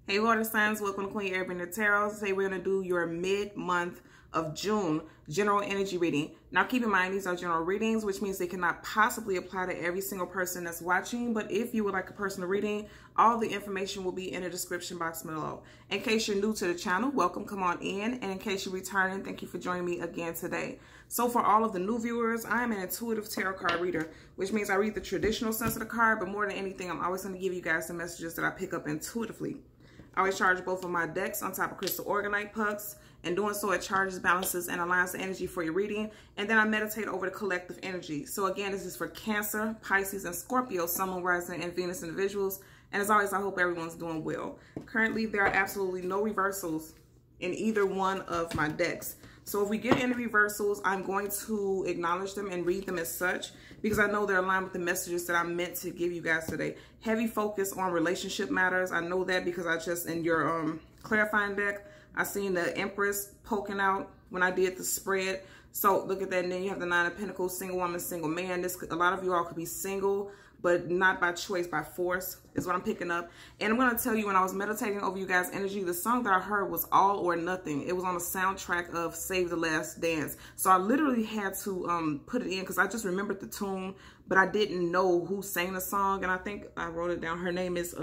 Hey water signs, welcome to Queen Airbender Tarot. Today we're going to do your mid-month of June general energy reading. Now keep in mind these are general readings, which means they cannot possibly apply to every single person that's watching. But if you would like a personal reading, all the information will be in the description box below. In case you're new to the channel, welcome, come on in. And in case you're returning, thank you for joining me again today. So for all of the new viewers, I am an intuitive tarot card reader, which means I read the traditional sense of the card, but more than anything, I'm always going to give you guys the messages that I pick up intuitively. I always charge both of my decks on top of crystal organite pucks, and doing so it charges, balances, and aligns the energy for your reading. And then I meditate over the collective energy. So again, this is for Cancer, Pisces, and Scorpio, Sun, Moon, Rising, and Venus individuals. And as always, I hope everyone's doing well. Currently, there are absolutely no reversals in either one of my decks. So if we get any reversals, I'm going to acknowledge them and read them as such, because I know they're aligned with the messages that I meant to give you guys today. Heavy focus on relationship matters. I know that because I just, in your clarifying deck, I seen the Empress poking out when I did the spread. So look at that. And then you have the Nine of Pentacles, single woman, single man. A lot of you all could be single, but not by choice, by force is what I'm picking up. And I'm going to tell you, when I was meditating over you guys' energy, the song that I heard was All or Nothing. It was on the soundtrack of Save the Last Dance. So I literally had to put it in because I just remembered the tune, but I didn't know who sang the song. And I think I wrote it down. Her name is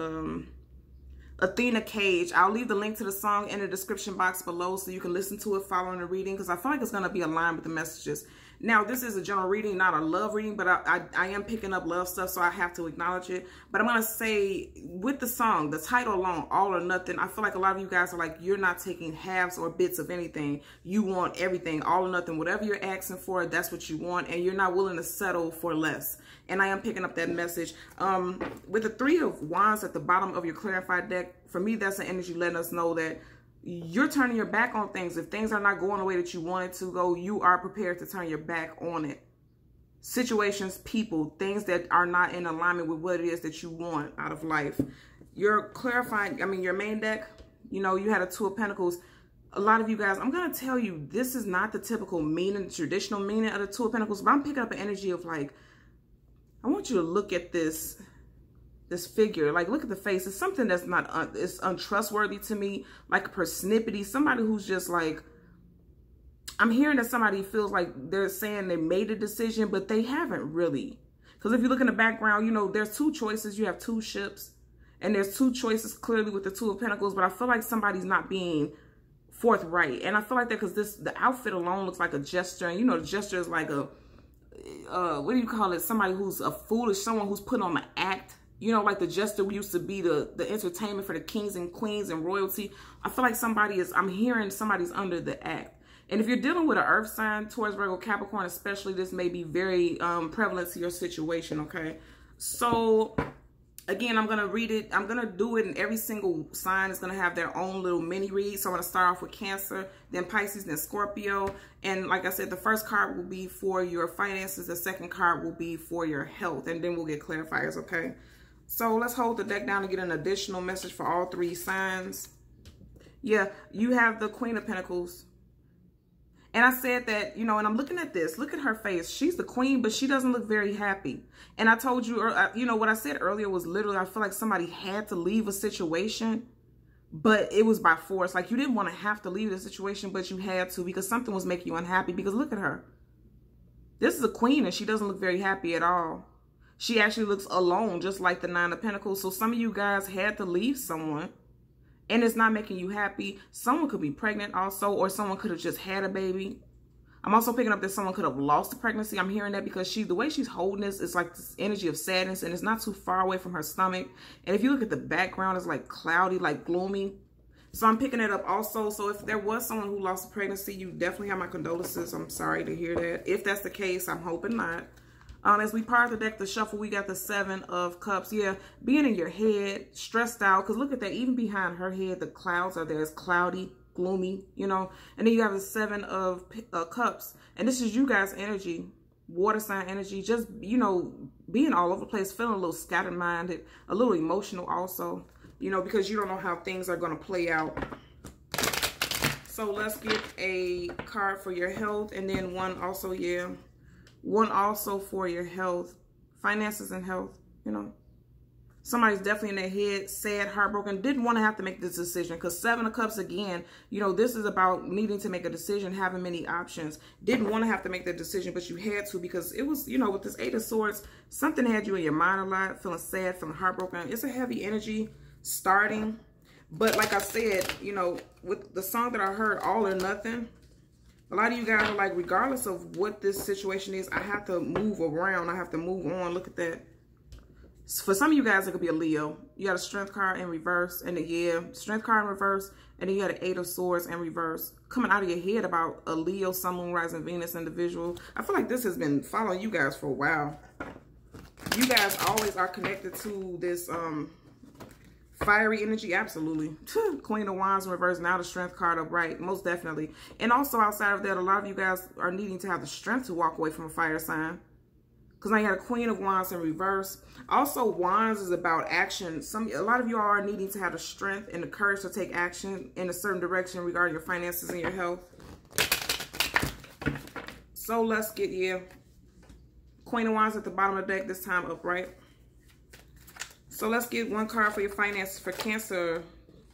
Athena Cage. I'll leave the link to the song in the description box below so you can listen to it following the reading, because I feel like it's going to be aligned with the messages. Now, this is a general reading, not a love reading, but I am picking up love stuff, so I have to acknowledge it. But I'm going to say, with the song, the title alone, All or Nothing, I feel like a lot of you guys are like, you're not taking halves or bits of anything. You want everything, all or nothing. Whatever you're asking for, that's what you want, and you're not willing to settle for less. And I am picking up that message. With the Three of Wands at the bottom of your clarified deck, for me, that's an energy letting us know that you're turning your back on things. If things are not going the way that you want it to go, you are prepared to turn your back on it. Situations, people, things that are not in alignment with what it is that you want out of life. You're clarifying, your main deck, you had a Two of Pentacles. A lot of you guys, I'm going to tell you, this is not the typical meaning, the traditional meaning of the Two of Pentacles, but I'm picking up an energy of like, I want you to look at this figure, like look at the face. It's something that's not, it's untrustworthy to me, like a persnippety, somebody who's just like, I'm hearing that somebody feels like they're saying they made a decision, but they haven't really. Because if you look in the background, there's two choices. You have two ships, and there's two choices clearly with the Two of Pentacles, but I feel like somebody's not being forthright. And I feel like that because the outfit alone looks like a gesture, and the gesture is like a, what do you call it? Somebody who's a foolish, someone who's put on an act. Like the jester used to be the entertainment for the kings and queens and royalty. I feel like I'm hearing somebody's under the act. And if you're dealing with an earth sign, Taurus, Virgo, Capricorn especially, this may be very prevalent to your situation, okay? So, again, I'm going to read it. I'm going to do it, and every single sign is going to have their own little mini read. So I'm going to start off with Cancer, then Pisces, then Scorpio. And like I said, the first card will be for your finances. The second card will be for your health. And then we'll get clarifiers, okay? So let's hold the deck down to get an additional message for all three signs. Yeah, you have the Queen of Pentacles. And I said that, and I'm looking at this. Look at her face. She's the queen, but she doesn't look very happy. And I told you, what I said earlier was literally, I feel like somebody had to leave a situation, but it was by force. Like, you didn't want to have to leave the situation, but you had to because something was making you unhappy. Because look at her. This is a queen, and she doesn't look very happy at all. She actually looks alone, just like the Nine of Pentacles. So some of you guys had to leave someone, and it's not making you happy. Someone could be pregnant also, or someone could have just had a baby. I'm also picking up that someone could have lost the pregnancy. I'm hearing that because the way she's holding this is like this energy of sadness, and it's not too far away from her stomach. And if you look at the background, it's like cloudy, like gloomy. So I'm picking it up also. So if there was someone who lost a pregnancy, you definitely have my condolences. I'm sorry to hear that. If that's the case, I'm hoping not. As we part the deck, the shuffle, we got the Seven of Cups. Yeah, being in your head, stressed out. Because look at that. Even behind her head, the clouds are there. It's cloudy, gloomy, And then you have the Seven of Cups. And this is you guys' energy, water sign energy. Just, being all over the place, feeling a little scattered-minded, a little emotional also, because you don't know how things are going to play out. So let's get a card for your health. And then one also, yeah. One also for your health, finances and health, Somebody's definitely in their head, sad, heartbroken, didn't want to have to make this decision. Because Seven of Cups, again, you know, this is about needing to make a decision, having many options. Didn't want to have to make the decision, but you had to because it was, you know, with this Eight of Swords, something had you in your mind a lot, feeling sad, feeling heartbroken. It's a heavy energy starting. But like I said, you know, with the song that I heard, All or Nothing, a lot of you guys are like, regardless of what this situation is, I have to move around. I have to move on. Look at that. For some of you guys, it could be a Leo. You got a Strength card in reverse, and Strength card in reverse, and then you got an Eight of Swords in reverse. Coming out of your head about a Leo, Sun, Moon, Rising, Venus individual. I feel like this has been following you guys for a while. You guys always are connected to this fiery energy, absolutely. Queen of Wands in reverse, now the Strength card upright, most definitely. And also outside of that, a lot of you guys are needing to have the strength to walk away from a fire sign. Because now you got a Queen of Wands in reverse. Also, Wands is about action. A lot of you all are needing to have the strength and the courage to take action in a certain direction regarding your finances and your health. So let's get you. Queen of Wands at the bottom of the deck, this time upright. So let's get one card for your finances for Cancer.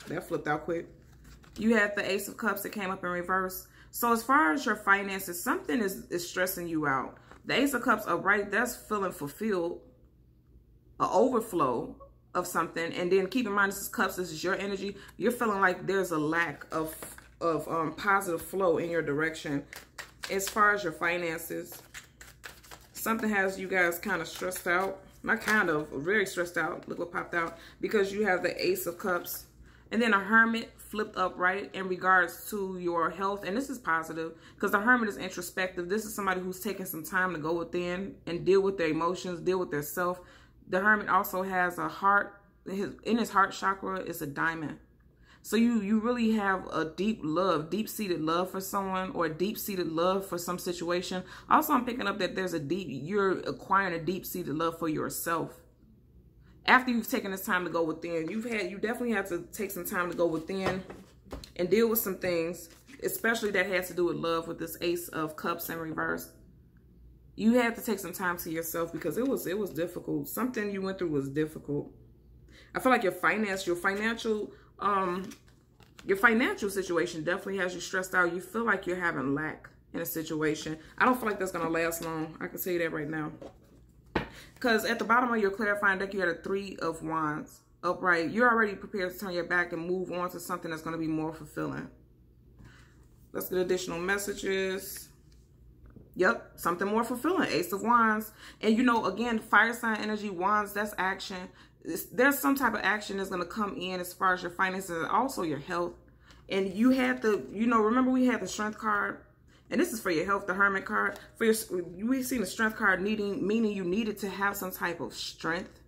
That flipped out quick. You had the Ace of Cups that came up in reverse. So as far as your finances, something is stressing you out. The Ace of Cups upright, that's feeling fulfilled, an overflow of something. And then keep in mind, this is Cups, this is your energy. You're feeling like there's a lack of positive flow in your direction. As far as your finances, something has you guys kind of stressed out. Not kind of, very stressed out. Look what popped out. Because you have the Ace of Cups. And then a Hermit flipped upright in regards to your health. And this is positive because the Hermit is introspective. This is somebody who's taking some time to go within and deal with their emotions, deal with their self. The Hermit also has a heart. In his heart chakra is a diamond. So you really have a deep love, deep-seated love for someone, or a deep-seated love for some situation. Also, I'm picking up that you're acquiring a deep-seated love for yourself. After you've taken this time to go within, you definitely have to take some time to go within and deal with some things, especially that has to do with love with this Ace of Cups in reverse. You had to take some time to yourself because it was difficult. Something you went through was difficult. I feel like your financial situation definitely has you stressed out. You feel like you're having lack in a situation. I don't feel like that's going to last long. I can tell you that right now. Because at the bottom of your clarifying deck, you had a Three of Wands upright. You're already prepared to turn your back and move on to something that's going to be more fulfilling. Let's get additional messages. Yep, something more fulfilling. Ace of Wands. And you know, again, fire sign energy, Wands, that's action. There's some type of action that's going to come in as far as your finances and also your health. And you had the, you know, remember we had the Strength card? And this is for your health, the Hermit card. We've seen the Strength card meaning you needed to have some type of strength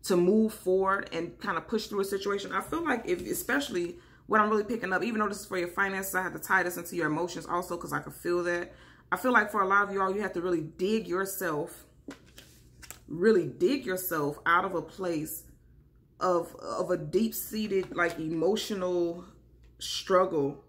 to move forward and kind of push through a situation. I feel like especially what I'm really picking up, even though this is for your finances, I have to tie this into your emotions also because I can feel that. I feel like for a lot of y'all, you have to really dig yourself out of a place of a deep-seated, like, emotional struggle,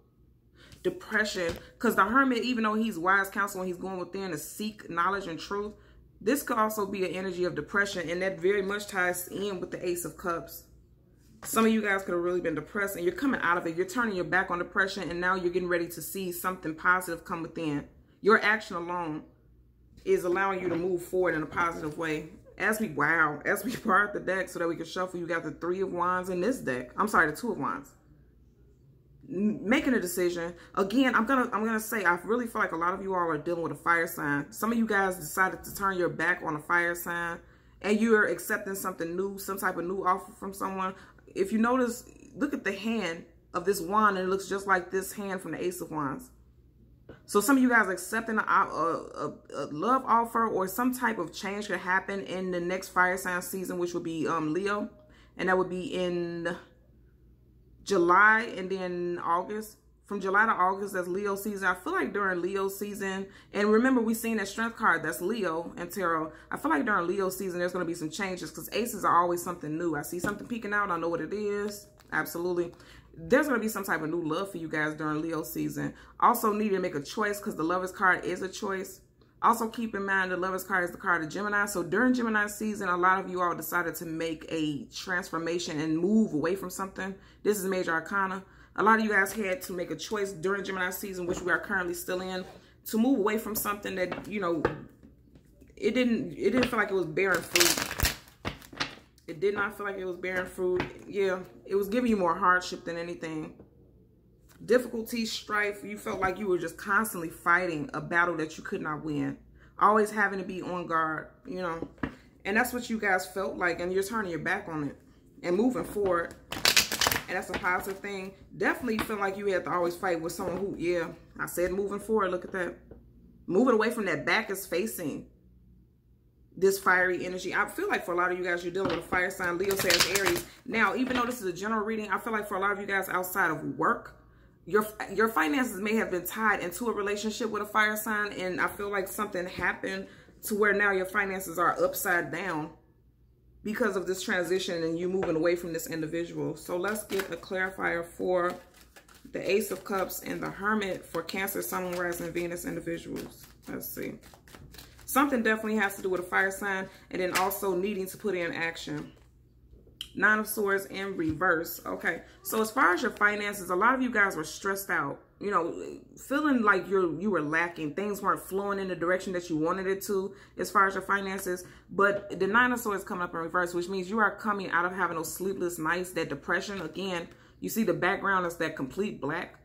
depression. Because the Hermit, even though he's wise counsel and he's going within to seek knowledge and truth, this could also be an energy of depression, and that very much ties in with the Ace of Cups. Some of you guys could have really been depressed, and you're coming out of it. You're turning your back on depression, and now you're getting ready to see something positive come within. Your action alone is allowing you to move forward in a positive way. As we part the deck so that we can shuffle, you got the Three of Wands in this deck. I'm sorry, the Two of Wands. Making a decision. Again, I'm gonna say, I really feel like a lot of you all are dealing with a fire sign. Some of you guys decided to turn your back on a fire sign and you're accepting something new, some type of new offer from someone. If you notice, look at the hand of this wand and it looks just like this hand from the Ace of Wands. So some of you guys are accepting a love offer, or some type of change could happen in the next fire sign season, which would be Leo. And that would be in July and then August. From July to August, that's Leo season. I feel like during Leo season, and remember we seen that Strength card, that's Leo and Tarot. I feel like during Leo season, there's going to be some changes because aces are always something new. I see something peeking out. I know what it is. Absolutely. There's going to be some type of new love for you guys during Leo season. Also needing to make a choice because the Lovers card is a choice. Also, keep in mind the Lovers card is the card of Gemini. So during Gemini season, a lot of you all decided to make a transformation and move away from something. This is Major Arcana. A lot of you guys had to make a choice during Gemini season, which we are currently still in, to move away from something that, you know, it didn't feel like it was bearing fruit. It did not feel like it was bearing fruit. Yeah, it was giving you more hardship than anything. Difficulty, strife, you felt like you were just constantly fighting a battle that you could not win. Always having to be on guard, you know. And that's what you guys felt like, and you're turning your back on it and moving forward. And that's a positive thing. Definitely feel like you had to always fight with someone who, yeah, I said moving forward, look at that. Moving away from that, back is facing this fiery energy. I feel like for a lot of you guys, you're dealing with a fire sign, Leo, Sagittarius, Aries. Now, even though this is a general reading, I feel like for a lot of you guys outside of work, your finances may have been tied into a relationship with a fire sign, and I feel like something happened to where now your finances are upside down because of this transition and you moving away from this individual. So let's get a clarifier for the Ace of Cups and the Hermit for Cancer, Sun, Moon, Rising, Venus individuals. Let's see. Something definitely has to do with a fire sign, and then also needing to put in action. Nine of Swords in reverse. Okay, so as far as your finances, a lot of you guys were stressed out, you know, feeling like you were lacking. Things weren't flowing in the direction that you wanted it to as far as your finances. But the Nine of Swords coming up in reverse, which means you are coming out of having those sleepless nights, that depression. Again, you see the background is that complete black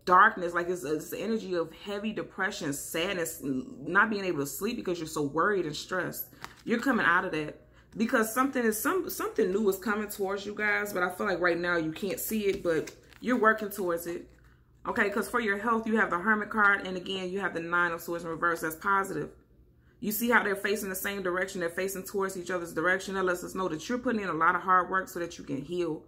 darkness, like it's the energy of heavy depression, sadness, not being able to sleep because you're so worried and stressed. You're coming out of that. Because something new is coming towards you guys, but I feel like right now you can't see it, but you're working towards it. Okay, because for your health, you have the Hermit card, and again, you have the Nine of Swords in reverse. That's positive. You see how they're facing the same direction. They're facing towards each other's direction. That lets us know that you're putting in a lot of hard work so that you can heal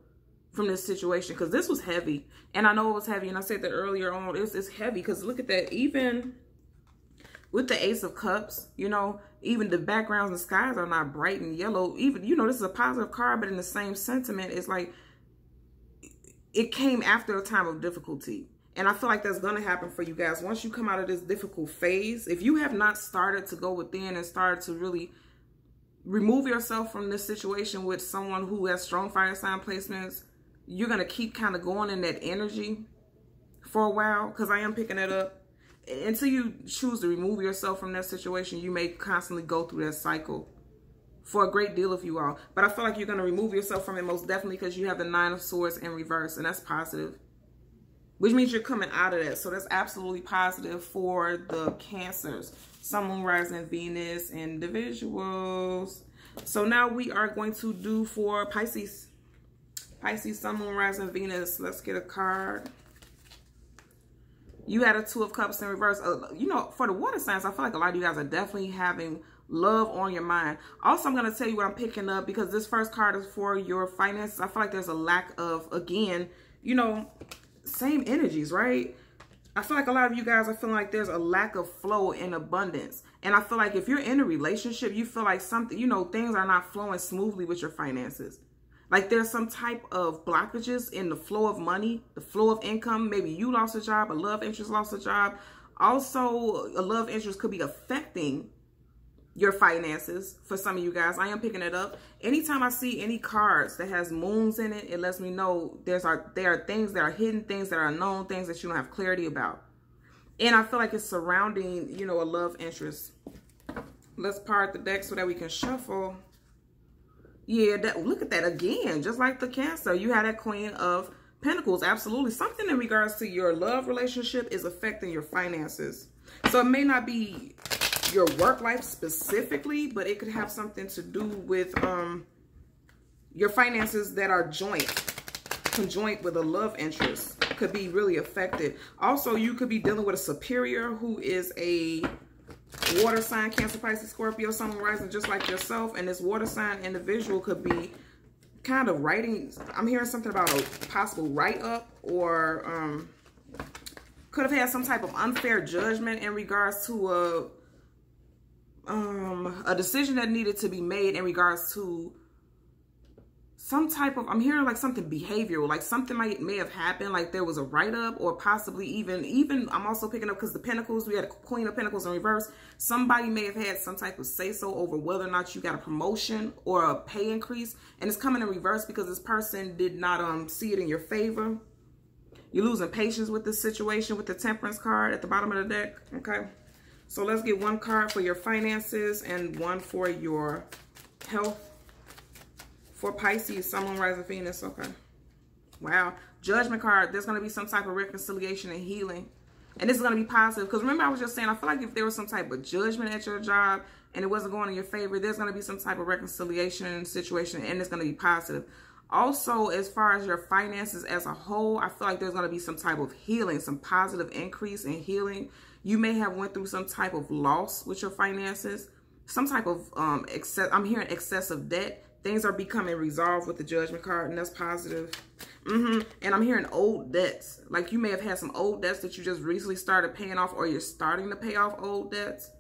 from this situation, because this was heavy. And I know it was heavy, and I said that earlier on. It's heavy because look at that. Even with the Ace of Cups, you know, even the backgrounds and skies are not bright and yellow. Even, you know, this is a positive card, but in the same sentiment, it's like it came after a time of difficulty. And I feel like that's going to happen for you guys. Once you come out of this difficult phase, if you have not started to go within and started to really remove yourself from this situation with someone who has strong fire sign placements, you're going to keep kind of going in that energy for a while, because I am picking it up. Until you choose to remove yourself from that situation, you may constantly go through that cycle for a great deal of you all. But I feel like you're going to remove yourself from it most definitely because you have the Nine of Swords in reverse, and that's positive, which means you're coming out of that. So that's absolutely positive for the Cancers, Sun, Moon, Rising, Venus individuals. So now we are going to do for Pisces. Pisces, Sun, Moon, Rising, Venus. Let's get a card. You had a Two of Cups in reverse. You know, for the water signs, I feel like a lot of you guys are definitely having love on your mind. Also, I'm going to tell you what I'm picking up, because this first card is for your finances. I feel like there's a lack of, again, you know, same energies, right? I feel like a lot of you guys are feeling like there's a lack of flow and abundance. And I feel like if you're in a relationship, you feel like something, you know, things are not flowing smoothly with your finances. Like there's some type of blockages in the flow of money, the flow of income. Maybe you lost a job, a love interest lost a job. Also, a love interest could be affecting your finances for some of you guys. I am picking it up. Anytime I see any cards that has moons in it, it lets me know there are things that are hidden, things that are unknown, things that you don't have clarity about. And I feel like it's surrounding, you know, a love interest. Let's part the deck so that we can shuffle. Yeah, look at that again. Just like the Cancer, you had that Queen of Pentacles. Absolutely. Something in regards to your love relationship is affecting your finances. So it may not be your work life specifically, but it could have something to do with your finances that are conjoint with a love interest. Could be really affected. Also, you could be dealing with a superior who is a water sign, Cancer, Pisces, Scorpio, Sun, Moon, Rising, just like yourself. And this water sign individual could be kind of writing. I'm hearing something about a possible write-up, or could have had some type of unfair judgment in regards to a decision that needed to be made in regards to some type of, I'm hearing like something behavioral, like something may have happened, like there was a write-up, or possibly even I'm also picking up, because the Pentacles, we had a Queen of Pentacles in reverse. Somebody may have had some type of say-so over whether or not you got a promotion or a pay increase, and it's coming in reverse because this person did not see it in your favor. You're losing patience with this situation with the Temperance card at the bottom of the deck, okay? So let's get one card for your finances and one for your health. For Pisces, Sun, Moon, Rising, Venus, okay. Wow. Judgment card, there's going to be some type of reconciliation and healing. And this is going to be positive. Because remember, I was just saying, I feel like if there was some type of judgment at your job and it wasn't going in your favor, there's going to be some type of reconciliation situation, and it's going to be positive. Also, as far as your finances as a whole, I feel like there's going to be some type of healing, some positive increase in healing. You may have went through some type of loss with your finances, some type of, I'm hearing excessive debt. Things are becoming resolved with the Judgment card, and that's positive. And I'm hearing old debts. Like you may have had some old debts that you just recently started paying off, or you're starting to pay off old debts.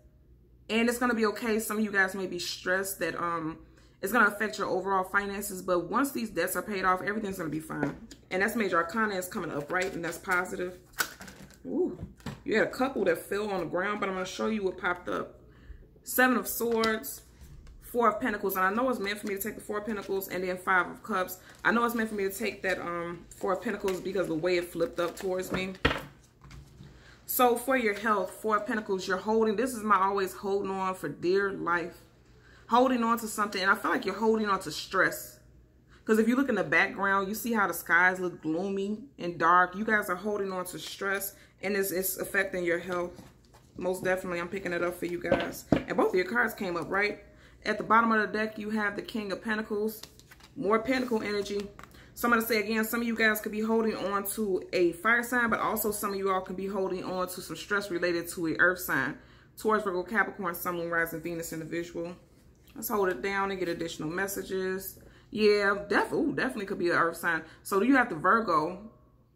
And it's going to be okay. Some of you guys may be stressed that it's going to affect your overall finances. But once these debts are paid off, everything's going to be fine. And that's Major Arcana is coming up, right? And that's positive. Ooh, you had a couple that fell on the ground, but I'm going to show you what popped up. 7 of Swords. 4 of Pentacles, and I know it's meant for me to take the 4 of Pentacles, and then 5 of Cups. I know it's meant for me to take that 4 of Pentacles because the way it flipped up towards me. So for your health, 4 of Pentacles, you're holding, this is my always holding on for dear life. Holding on to something, and I feel like you're holding on to stress. Because if you look in the background, you see how the skies look gloomy and dark. You guys are holding on to stress, and it's affecting your health. Most definitely, I'm picking it up for you guys. And both of your cards came up, right? At the bottom of the deck, you have the King of Pentacles, more Pentacle energy. So I'm going to say again, some of you guys could be holding on to a fire sign, but also some of you all can be holding on to some stress related to an earth sign. Taurus, Virgo, Capricorn, Sun, Moon, Rising, Venus individual. Let's hold it down and get additional messages. Yeah, definitely could be an earth sign. So you have the Virgo.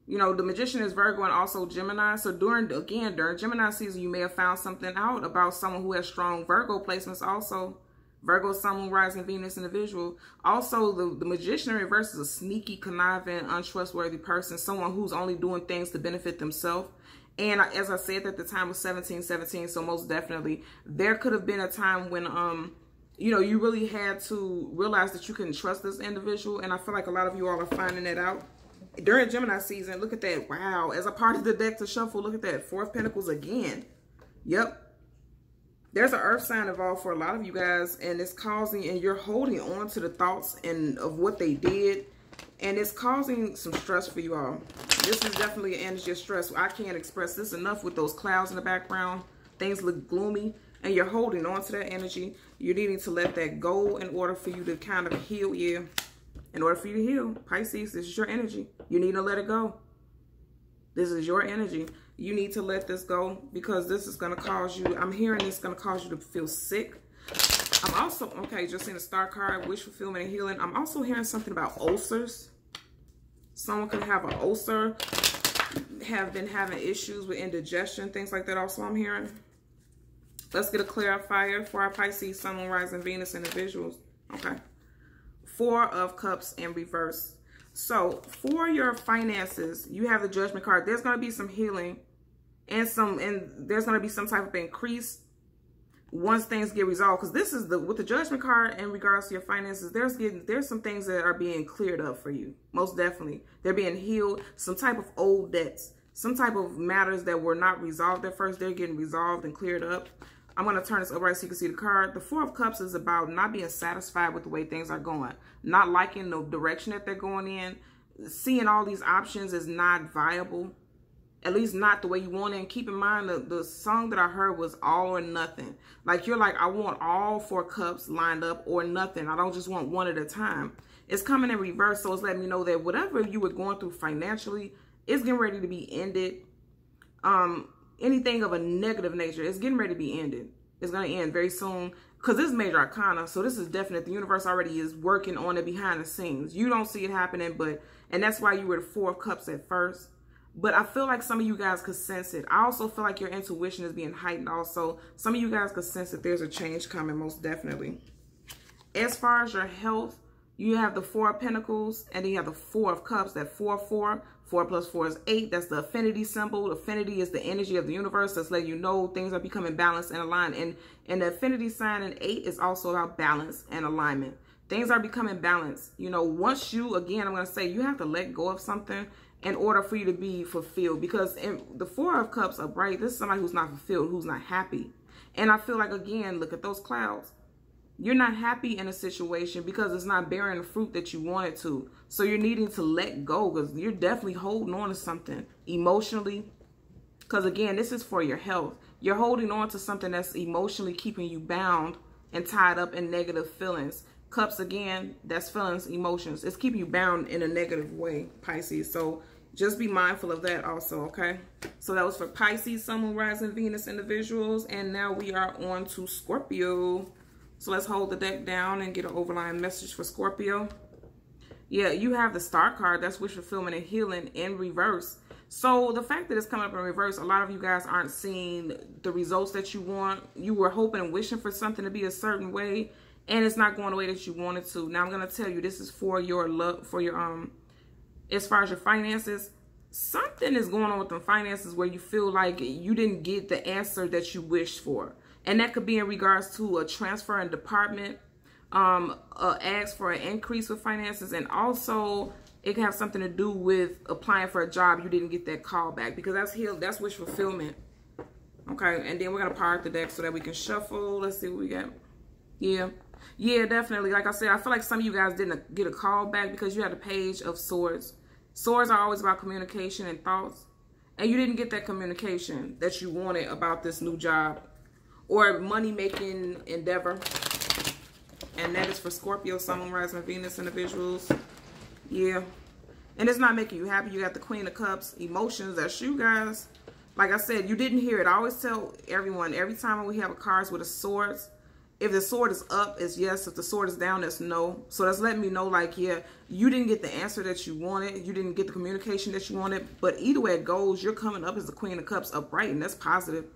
You know, the Magician is Virgo and also Gemini. So during Gemini season, you may have found something out about someone who has strong Virgo placements also. Virgo, Sun, Moon, Rising, Venus individual. Also, the Magician in reverse is a sneaky, conniving, untrustworthy person. Someone who's only doing things to benefit themselves. And as I said, at the time was 1717. So most definitely, there could have been a time when, you know, you really had to realize that you couldn't trust this individual. And I feel like a lot of you all are finding that out. During Gemini season, look at that. Wow. As a part of the deck to shuffle, look at that. 4 of Pentacles again. Yep. There's an earth sign involved for a lot of you guys, and it's causing, and you're holding on to the thoughts and of what they did, and it's causing some stress for you all. This is definitely an energy of stress. I can't express this enough with those clouds in the background. Things look gloomy, and you're holding on to that energy. You're needing to let that go in order for you to kind of heal. Yeah, in order for you to heal, Pisces, this is your energy. You need to let it go. This is your energy. You need to let this go because this is going to cause you, I'm hearing this is going to cause you to feel sick. I'm also, okay, just in the Star card, wish fulfillment and healing. I'm also hearing something about ulcers. Someone could have an ulcer, have been having issues with indigestion, things like that also I'm hearing. Let's get a clarifier for our Pisces, Sun, Moon, Rising, Venus individuals. Okay. 4 of Cups in reverse. So for your finances, you have the Judgment card. There's going to be some healing and there's going to be some type of increase once things get resolved. Because this is with the Judgment card in regards to your finances, there's some things that are being cleared up for you. Most definitely. They're being healed. Some type of old debts, some type of matters that were not resolved at first, they're getting resolved and cleared up. I'm going to turn this upright so you can see the card. The 4 of Cups is about not being satisfied with the way things are going. Not liking the direction that they're going in. Seeing all these options is not viable. At least not the way you want it. And keep in mind, the song that I heard was all or nothing. Like, you're like, I want all 4 cups lined up or nothing. I don't just want one at a time. It's coming in reverse, so it's letting me know that whatever you were going through financially is getting ready to be ended. Anything of a negative nature, it's getting ready to be ended. It's going to end very soon because this is Major Arcana, so this is definite. The universe already is working on it behind the scenes. You don't see it happening, and that's why you were the 4 of Cups at first. But I feel like some of you guys could sense it. I also feel like your intuition is being heightened also. Some of you guys could sense that there's a change coming, most definitely. As far as your health, You have the Four of Pentacles, and then you have the Four of Cups. That 4-4. 4 plus 4 is 8. That's the affinity symbol. Affinity is the energy of the universe. That's letting you know things are becoming balanced and aligned. And the affinity sign in 8 is also about balance and alignment. Things are becoming balanced. You know, once you, again, I'm going to say, you have to let go of something in order for you to be fulfilled. Because in the Four of Cups upright, this is somebody who's not fulfilled, who's not happy. And I feel like, again, look at those clouds. You're not happy in a situation because it's not bearing the fruit that you want it to. So you're needing to let go because you're definitely holding on to something emotionally. Because again, this is for your health. You're holding on to something that's emotionally keeping you bound and tied up in negative feelings. Cups, again, that's feelings, emotions. It's keeping you bound in a negative way, Pisces. So just be mindful of that also, okay? So that was for Pisces, Sun, Moon, Rising, Venus individuals. And now we are on to Scorpio. So let's hold the deck down and get an overlying message for Scorpio. Yeah, you have the Star card. That's wish fulfillment and healing in reverse. So the fact that it's coming up in reverse, a lot of you guys aren't seeing the results that you want. You were hoping and wishing for something to be a certain way, and it's not going the way that you wanted to. Now I'm going to tell you, this is for your love, for your as far as your finances. Something is going on with the finances where you feel like you didn't get the answer that you wished for. And that could be in regards to a transfer in department, ask for an increase with finances, and also it can have something to do with applying for a job. You didn't get that call back because that's wish fulfillment. Okay, and then we're gonna park the deck so that we can shuffle. Let's see what we got. Yeah, definitely. Like I said, I feel like some of you guys didn't get a call back because you had a Page of Swords. Swords are always about communication and thoughts, and you didn't get that communication that you wanted about this new job or money-making endeavor. And that is for Scorpio, Sun, Moon, Rising, Venus individuals. Yeah. And it's not making you happy. You got the Queen of Cups, emotions. That's you guys. Like I said, you didn't hear it. I always tell everyone, every time we have a cards with a sword, if the sword is up, it's yes. If the sword is down, it's no. So that's letting me know, like, yeah, you didn't get the answer that you wanted. You didn't get the communication that you wanted. But either way it goes, you're coming up as the Queen of Cups upright, and that's positive.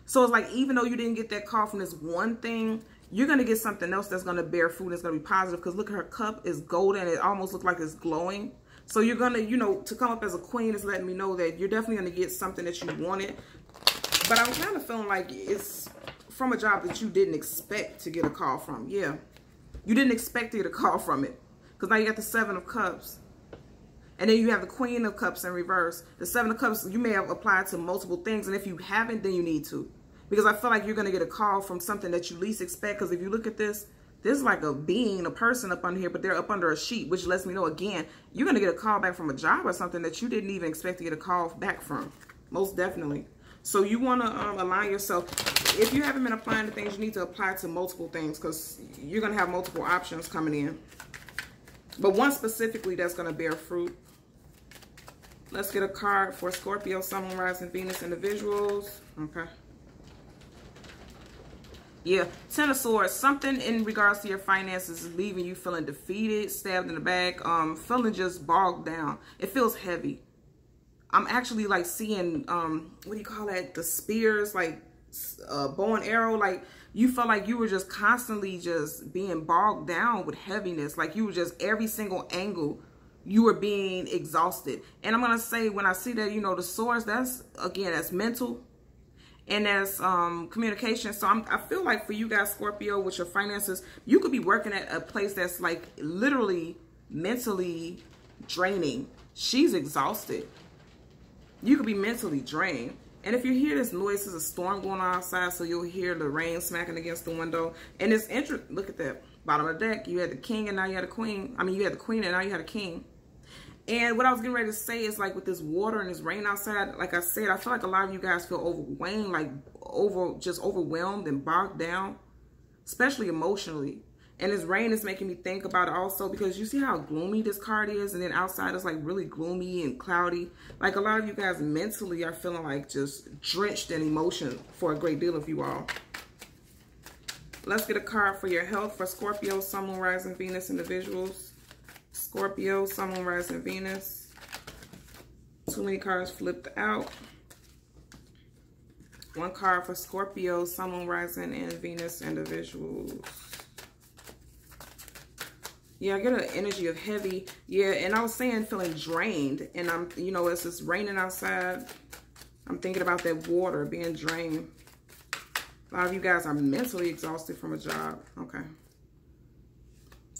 So it's like, even though you didn't get that call from this one thing, you're going to get something else that's going to bear fruit. It's going to be positive because look, her cup is golden. It almost looks like it's glowing. So you're going to, you know, to come up as a queen is letting me know that you're definitely going to get something that you wanted. But I'm kind of feeling like it's from a job that you didn't expect to get a call from. Yeah. You didn't expect to get a call from it. Because now you got the Seven of Cups. And then you have the Queen of Cups in reverse. The Seven of Cups, you may have applied to multiple things. And if you haven't, then you need to. Because I feel like you're going to get a call from something that you least expect. Because if you look at this, there's like a being, a person up under here, but they're up under a sheet, which lets me know, again, you're going to get a call back from a job or something that you didn't even expect to get a call back from. Most definitely. So you want to align yourself. If you haven't been applying to things, you need to apply to multiple things because you're going to have multiple options coming in. But one specifically that's going to bear fruit. Let's get a card for Scorpio, Sun, Moon, Rising, Venus individuals. Okay. Yeah, Ten of Swords. Something in regards to your finances is leaving you feeling defeated, stabbed in the back, feeling just bogged down. It feels heavy. I'm actually like seeing, what do you call that? The spears, like bow and arrow. Like you felt like you were just constantly just being bogged down with heaviness. Like you were just every single angle. You were being exhausted. And I'm going to say when I see that, you know, the swords, that's, again, that's mental. And that's communication. So I feel like for you guys, Scorpio, with your finances, you could be working at a place that's like literally mentally draining. She's exhausted. You could be mentally drained. And if you hear this noise, there's a storm going on outside, so you'll hear the rain smacking against the window. And it's interesting. Look at that. Bottom of the deck, you had the king and now you had a queen. I mean, you had the queen and now you had a king. And what I was getting ready to say is, like, with this water and this rain outside, like I said, I feel like a lot of you guys feel overwhelmed, like just overwhelmed and bogged down, especially emotionally. And this rain is making me think about it also because you see how gloomy this card is, and then outside is like really gloomy and cloudy. Like a lot of you guys mentally are feeling like just drenched in emotion for a great deal of you all. Let's get a card for your health for Scorpio, Sun, Moon, Rising, Venus individuals. Scorpio, Sun, Moon, Rising, Venus. Too many cards flipped out. One card for Scorpio, Sun, Moon, Rising, and Venus individuals. Yeah, I get an energy of heavy. Yeah, and I was saying feeling drained. And I'm, you know, it's just raining outside. I'm thinking about that water being drained. A lot of you guys are mentally exhausted from a job. Okay.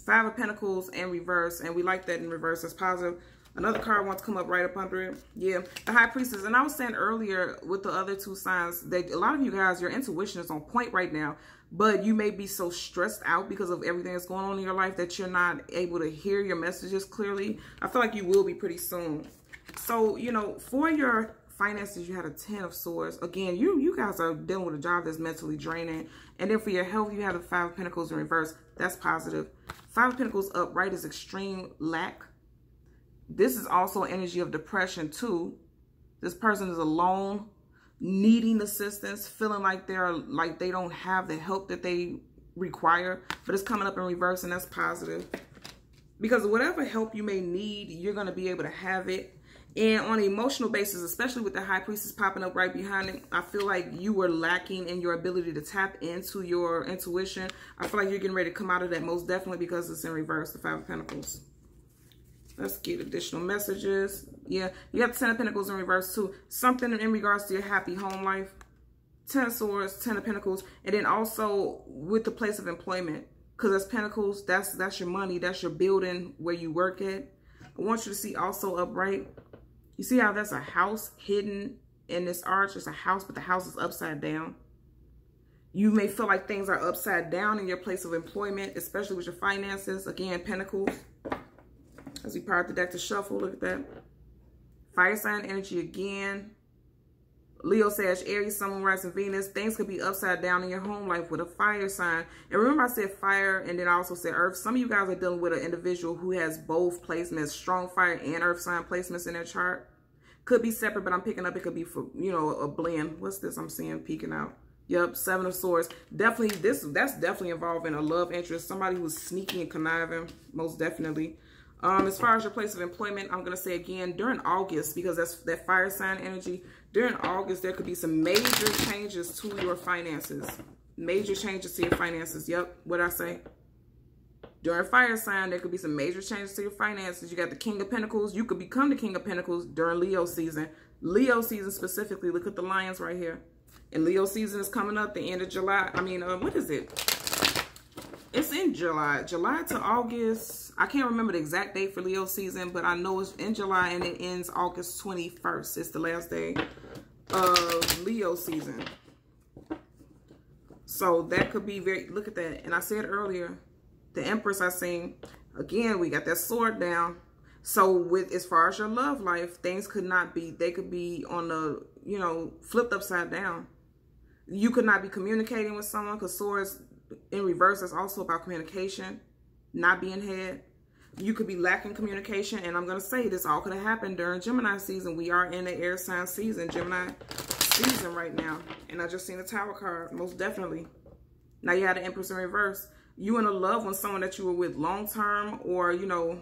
5 of Pentacles in reverse. And we like that in reverse. That's positive. Another card wants to come up right up under it. Yeah, the High Priestess. And I was saying earlier with the other 2 signs that a lot of you guys, your intuition is on point right now. But you may be so stressed out because of everything that's going on in your life that you're not able to hear your messages clearly. I feel like you will be pretty soon. So, you know, for your finances, you had a 10 of Swords. Again, you guys are dealing with a job that's mentally draining. And then for your health, you have the 5 of Pentacles in reverse. That's positive. 5 of Pentacles upright is extreme lack. This is also energy of depression too. This person is alone, needing assistance, feeling like they don't have the help that they require, but it's coming up in reverse, and that's positive. Because whatever help you may need, you're going to be able to have it. And on an emotional basis, especially with the High Priestess popping up right behind it, I feel like you were lacking in your ability to tap into your intuition. I feel like you're getting ready to come out of that most definitely because it's in reverse, the 5 of Pentacles. Let's get additional messages. Yeah, you got the 10 of Pentacles in reverse too. Something in regards to your happy home life. 10 of Swords, 10 of Pentacles. And then also with the place of employment. Because that's Pentacles, that's your money. That's your building where you work at. I want you to see also upright. You see how that's a house hidden in this arch? It's a house, but the house is upside down. You may feel like things are upside down in your place of employment, especially with your finances. Again, Pentacles. As we part the deck to shuffle, look at that. Fire sign energy again. Leo, Sag, Aries, Sun, Moon, Rising, Venus. Things could be upside down in your home life with a fire sign. And remember I said fire and then I also said earth. Some of you guys are dealing with an individual who has both placements, strong fire and earth sign placements in their chart. Could be separate, but I'm picking up it could be for, you know, a blend. What's this I'm seeing peeking out? Yep, 7 of Swords. Definitely, that's definitely involving a love interest. Somebody who's sneaky and conniving, most definitely. As far as your place of employment, I'm going to say again, during August, because that's that fire sign energy, during August, there could be some major changes to your finances. Major changes to your finances. Yep, what I say? During fire sign, there could be some major changes to your finances. You got the King of Pentacles. You could become the King of Pentacles during Leo season. Leo season specifically, look at the lions right here. And Leo season is coming up the end of July. I mean, what is it? It's in July. July to August. I can't remember the exact date for Leo season, but I know it's in July and it ends August 21st. It's the last day of Leo season. So that could be very, look at that. And I said earlier, the Empress I seen, again, we got that sword down. So with, as far as your love life, things could not be, they could be on the, you know, flipped upside down. You could not be communicating with someone because swords in reverse is also about communication, not being had. You could be lacking communication, and I'm going to say this all could have happened during Gemini season. We are in the air sign season, Gemini season right now. And I just seen the Tower card, most definitely. Now you had the Empress in reverse. You in a love with someone that you were with long term, or, you know,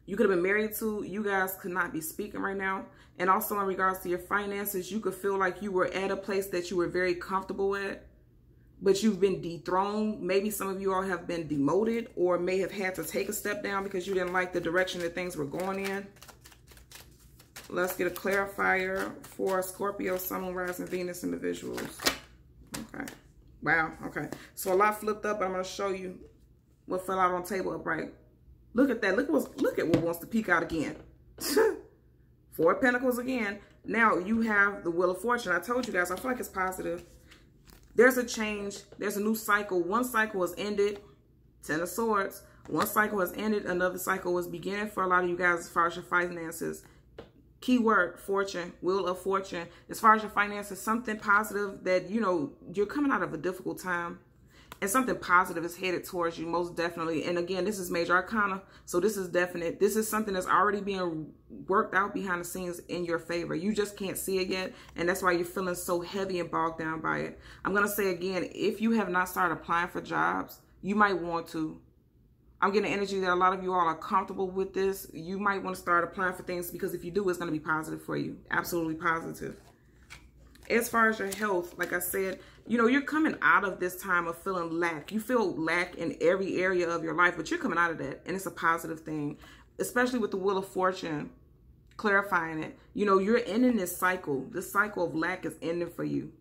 you could have been married to. You guys could not be speaking right now. And also in regards to your finances, you could feel like you were at a place that you were very comfortable at, but you've been dethroned. Maybe some of you all have been demoted or may have had to take a step down because you didn't like the direction that things were going in. Let's get a clarifier for Scorpio, Sun, Moon, Rising, Venus individuals. Okay. Wow. Okay. So a lot flipped up, but I'm going to show you what fell out on table upright. Look at that. Look at what wants to peek out again. 4 of Pentacles again. Now you have the Wheel of Fortune. I told you guys, I feel like it's positive. There's a change. There's a new cycle. One cycle has ended. 10 of Swords. One cycle has ended. Another cycle was beginning for a lot of you guys as far as your finances. Keyword, fortune, Wheel of Fortune. As far as your finances, something positive that, you know, you're coming out of a difficult time. And something positive is headed towards you, most definitely. And again, this is Major Arcana. So this is definite. This is something that's already being worked out behind the scenes in your favor. You just can't see it yet. And that's why you're feeling so heavy and bogged down by it. I'm going to say again, if you have not started applying for jobs, you might want to. I'm getting energy that a lot of you all are comfortable with this. You might want to start applying for things because if you do, it's going to be positive for you. Absolutely positive. As far as your health, like I said, you know, you're coming out of this time of feeling lack. You feel lack in every area of your life, but you're coming out of that, and it's a positive thing, especially with the Wheel of Fortune clarifying it. You know, you're ending this cycle. This cycle of lack is ending for you.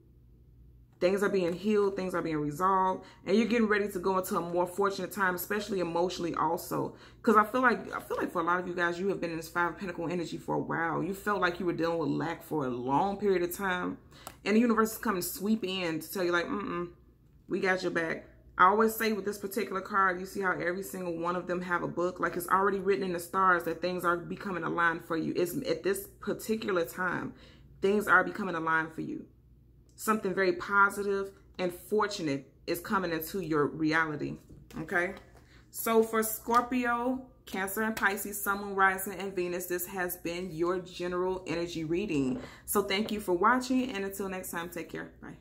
Things are being healed, things are being resolved, and you're getting ready to go into a more fortunate time, especially emotionally also. Because I feel like for a lot of you guys, you have been in this Five of Pentacles energy for a while. You felt like you were dealing with lack for a long period of time, and the universe is coming to sweep in to tell you like, we got your back. I always say with this particular card, you see how every single one of them have a book, like it's already written in the stars that things are becoming aligned for you. It's at this particular time, things are becoming aligned for you. Something very positive and fortunate is coming into your reality, okay? So for Scorpio, Cancer, and Pisces, Sun, Moon, Rising, and Venus, this has been your general energy reading. So thank you for watching, and until next time, take care. Bye.